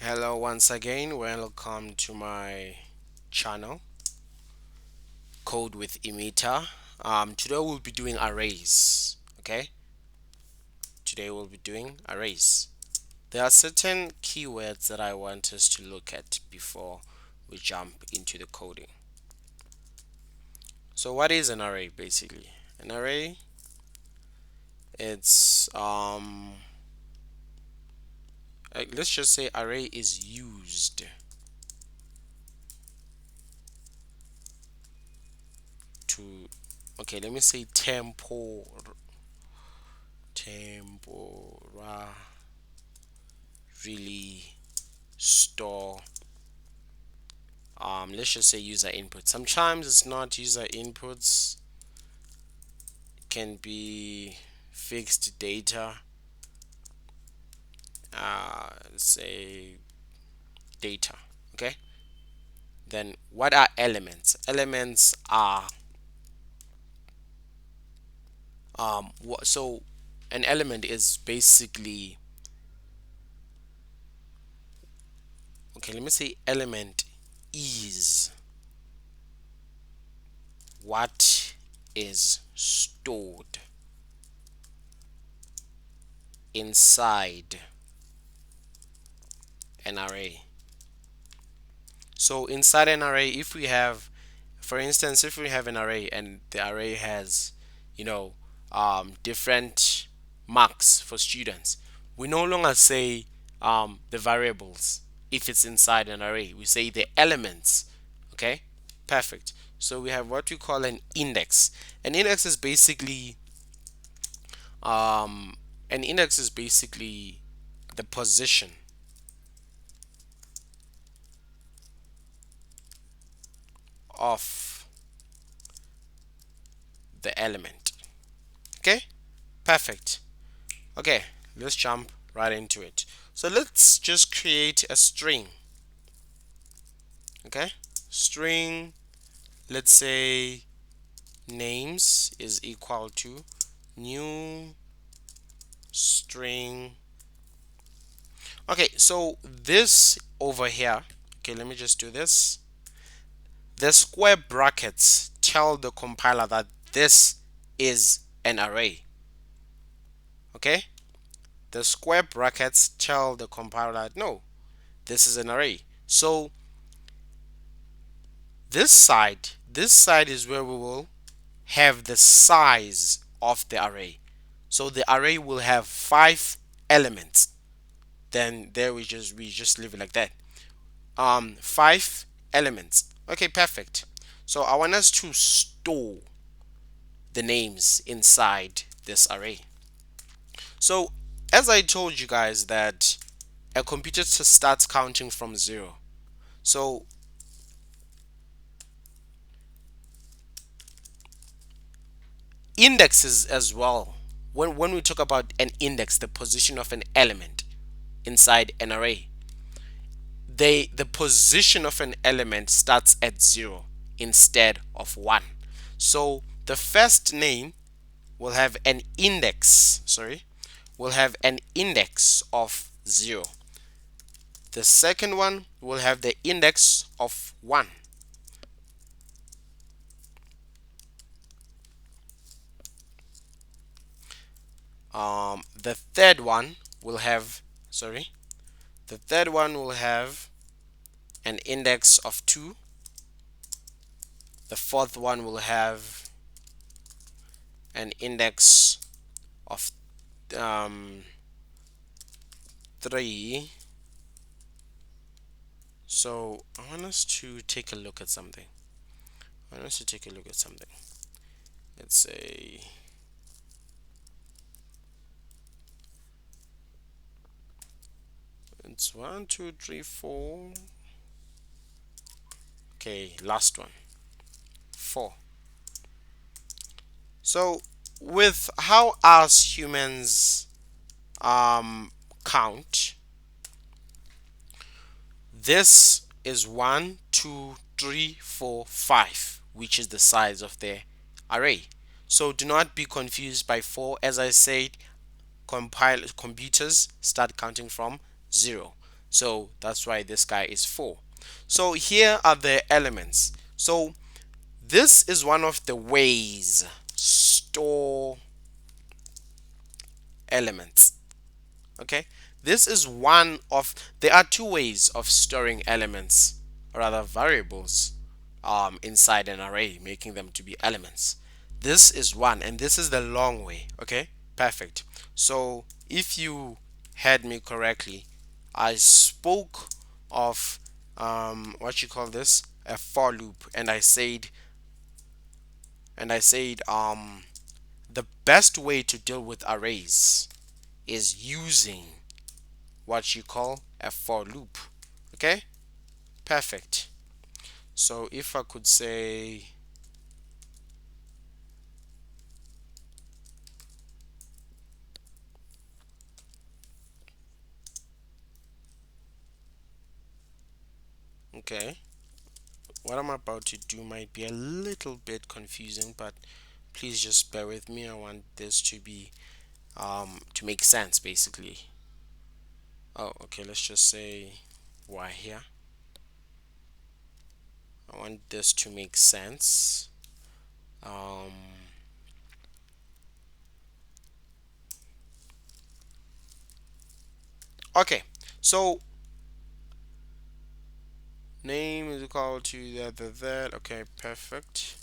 Hello once again, welcome to my channel Code with Imita. Today we'll be doing arrays. Okay, today we'll be doing arrays. There are certain keywords that I want us to look at before we jump into the coding. So what is an array basically? An array, it's let's just say array is used to, okay, let me say temporarily store, let's just say user input. Sometimes it's not user inputs, it can be fixed data, say data. Okay, then what are elements? Elements are so an element is basically, okay, let me say element is what is stored inside an array. So inside an array, if we have, for instance, if we have an array and the array has, you know, different marks for students, we no longer say the variables if it's inside an array. We say the elements. Okay, perfect. So we have what we call an index. An index is basically um, an index is basically the position of the element. Okay, perfect. Okay, let's jump right into it. So let's just create a string. Okay, string, let's say names is equal to new string. Okay, so this over here, okay, let me just do this. The square brackets tell the compiler that this is an array. Okay, the square brackets tell the compiler that no, this is an array. So this side is where we will have the size of the array. So the array will have 5 elements. Then there we just leave it like that. 5 elements. Okay, perfect. So I want us to store the names inside this array. So as I told you guys that a computer starts counting from 0. So indexes as well. When we talk about an index, the position of an element inside an array, the position of an element starts at 0 instead of 1. So the first name will have an index, will have an index of 0. The second one will have the index of 1. The third one will have, the third one will have an index of 2. The fourth one will have an index of 3. So I want us to take a look at something. Let's say it's 1, 2, 3, 4. Okay, last one, 4. So with how us humans count, this is 1, 2, 3, 4, 5, which is the size of the array. So do not be confused by 4. As I said, computers start counting from 0. So that's why this guy is 4. So here are the elements. So this is one of the ways store elements. Okay, this is one of, there are two ways of storing elements, or rather variables, inside an array, making them to be elements. This is one, and this is the long way. Okay, perfect. So if you heard me correctly, I spoke of what you call this, a for loop, and I said the best way to deal with arrays is using what you call a for loop. Okay, perfect. So if I could say, okay, what I'm about to do might be a little bit confusing, but please just bear with me. I want this to be to make sense basically. Oh, okay, let's just say why here. I want this to make sense. um okay, so name is equal to that. Okay, perfect.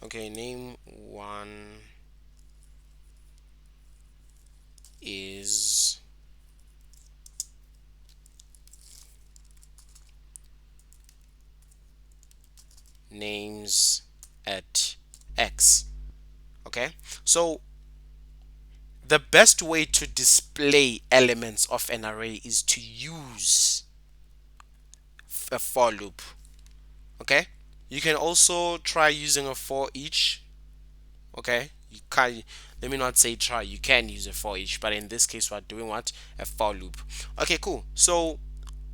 Okay, name one is names at x. Okay, so the best way to display elements of an array is to use a for loop. Okay, you can also try using a for each. Okay, you can, let me not say try, you can use a for each, but in this case we're doing what, a for loop. Okay, cool. So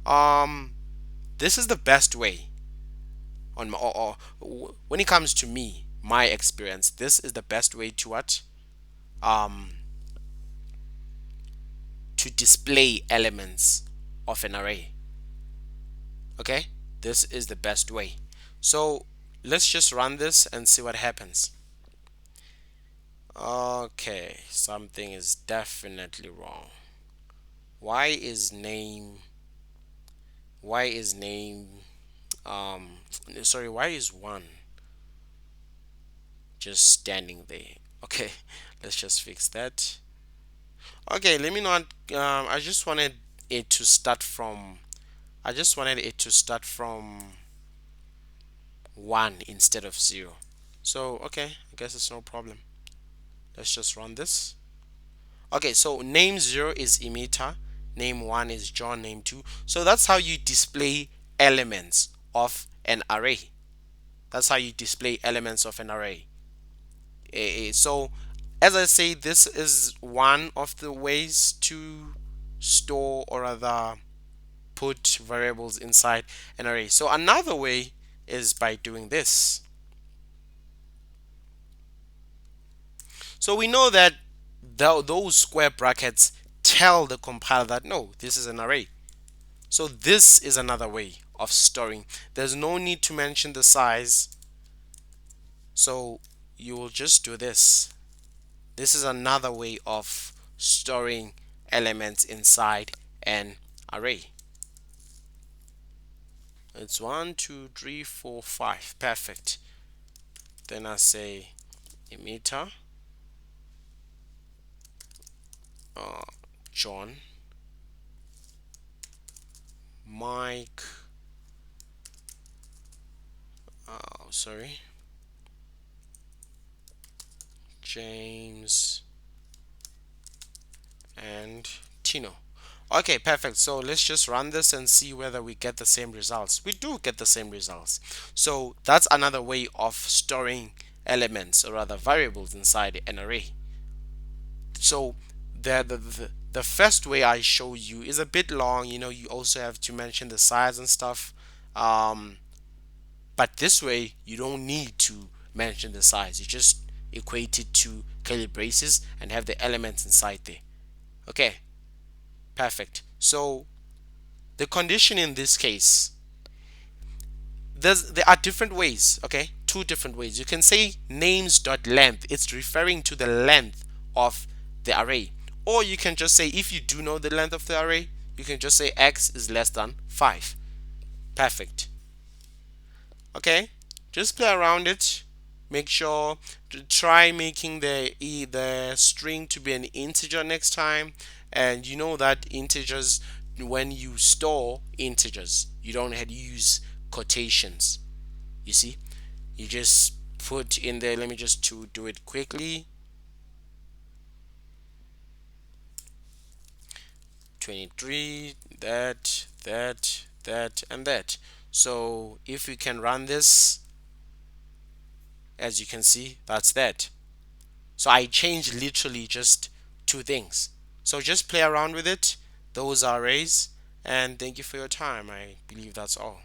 um this is the best way on my, when it comes to me, my experience, this is the best way to what, um to display elements of an array. Okay, this is the best way. So let's just run this and see what happens. Okay, something is definitely wrong. Why is name, why is name um sorry, why is one just standing there? Okay, let's just fix that. Okay, let me not, I just wanted it to start from, I just wanted it to start from 1 instead of 0. So okay, I guess it's no problem. Let's just run this. Okay, so name 0 is emitter, name 1 is John, name 2. So that's how you display elements of an array. That's how you display elements of an array. So as I say, this is one of the ways to store, or rather put variables inside an array. So another way is by doing this. So we know that those square brackets tell the compiler that no, this is an array. So this is another way of storing. There's no need to mention the size. So you will just do this. This is another way of storing elements inside an array. It's 1, 2, 3, 4, 5. Perfect. Then I say emitter, uh, John, Mike, sorry, James, and Tino. Okay, perfect. So let's just run this and see whether we get the same results. We do get the same results. So that's another way of storing elements, or rather variables, inside an array. So the first way I show you is a bit long. You also have to mention the size and stuff. Um, but this way you don't need to mention the size. You just equate it to curly braces and have the elements inside there. Okay, perfect. So the condition in this case, there are different ways. Okay, two different ways. You can say names dot length, it's referring to the length of the array. Or you can just say, if you do know the length of the array, you can just say x is less than 5. Perfect. Okay, just play around it. Make sure to try making the string to be an integer next time. And you know that integers, when you store integers, you don't have to use quotations. You see, you just put in there. Let me just to do it quickly. 23, that and that. So if we can run this, as you can see, that's that. So I changed literally just two things. So just play around with it. Those are arrays. And thank you for your time. I believe that's all.